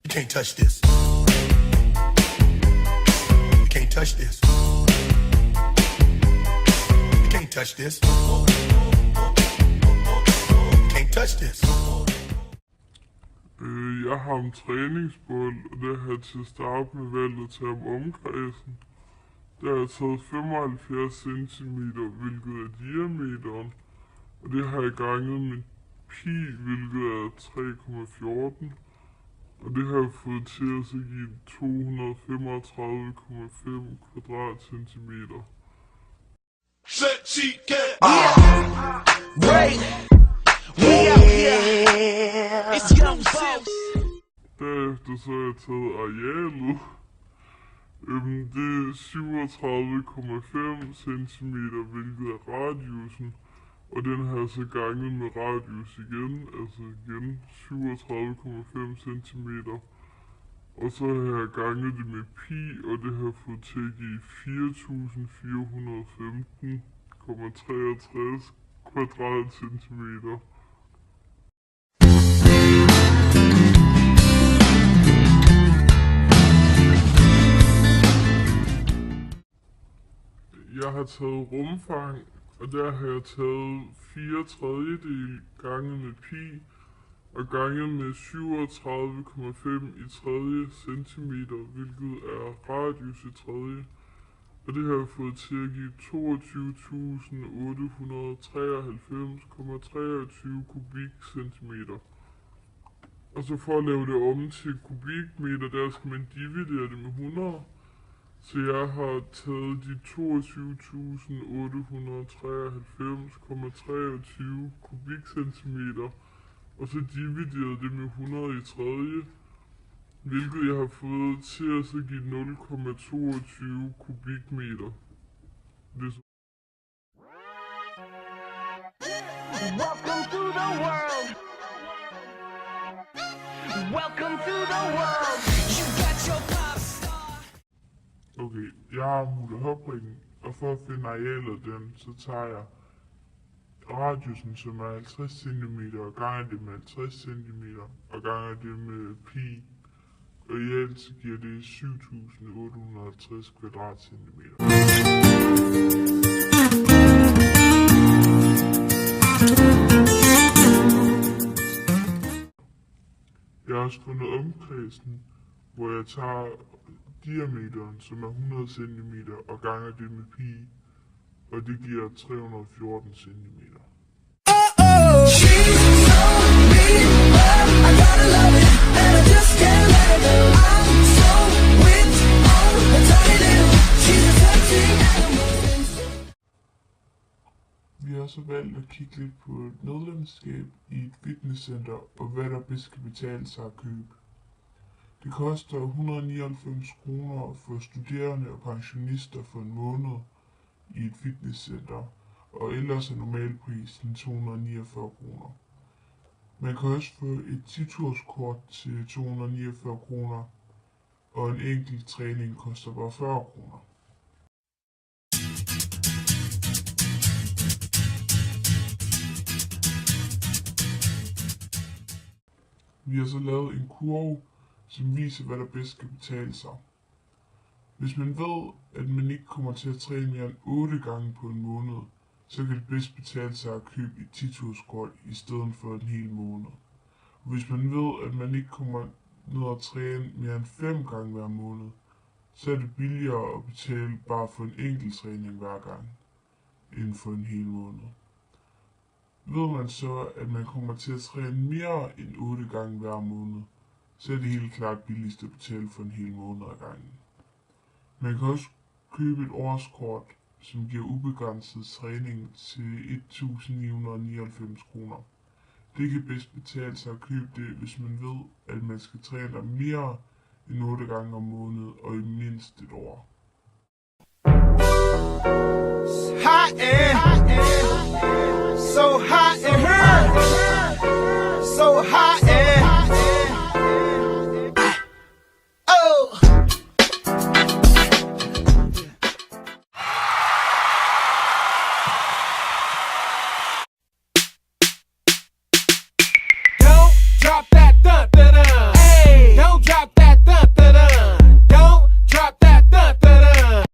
You can't touch this. You can't touch this. You can't touch this. You can't touch this. Jeg har en træningsbold, og det har jeg til at starte med valgt at tage om omkredsen. Der har jeg taget 75 cm, hvilket er diameteren, og det har jeg ganget med pi, hvilket er 3,14, og det har jeg fået til at så give 235,5 kvadratcentimeter. Derefter så har jeg taget arealet. Det er 37,5 cm, hvilket er radiusen. Og den har jeg så ganget med radius igen, altså igen 37,5 cm. Og så har jeg ganget det med pi, og det har jeg fået til at give 4.415,63 kvadratcentimeter. Jeg har taget rumfang, og der har jeg taget 4/3 ganget med pi og ganget med 37,5 i tredje centimeter, hvilket er radius i tredje. Og det har jeg fået til at give 22.893,23 kubikcentimeter. Og så for at lave det om til kubikmeter, der skal man dividere det med 100. Så jeg har taget de 22.893,23 kubikcentimeter, og så divideret det med 100 i tredje, hvilket jeg har fået til at så give 0,22 kubikmeter. Welcome to the world. Welcome to the world. You got your pop star. Okay, jeg har mulet hopringen, og for at finde arealet af den, så tager jeg radiusen, som er 50 cm, og ganger det med 50 cm, og ganger det med pi, og i alt så giver det 7.850 kvadratcentimeter. Jeg har også fundet omkredsen, hvor jeg tager diameteren, som er 100 cm, og ganger det med pi, og det giver 314 cm. Vi har så valgt at kigge lidt på et medlemskab i et fitnesscenter, og hvad der bedst kan betale sig at købe. Det koster 199 kroner for studerende og pensionister for en måned i et fitnesscenter, og ellers er normalprisen 249 kroner. Man kan også få et 10-turskort til 249 kroner, og en enkelt træning koster bare 40 kroner. Vi har så lavet en kurve, som viser, hvad der bedst kan betale sig. Hvis man ved, at man ikke kommer til at træne mere end 8 gange på en måned, så kan det bedst betale sig at købe et 10-turskort i stedet for en hel måned. Og hvis man ved, at man ikke kommer ned og træne mere end 5 gange hver måned, så er det billigere at betale bare for en enkelt træning hver gang, end for en hel måned. Ved man så, at man kommer til at træne mere end 8 gange hver måned, så er det helt klart billigst at betale for en hel måned ad gangen. Man kan også købe et årskort, som giver ubegrænset træning til 1.999 kroner. Det kan bedst betale sig at købe det, hvis man ved, at man skal træne mere end 8 gange om måneden og i mindst et år. Hot and so hot and so hot.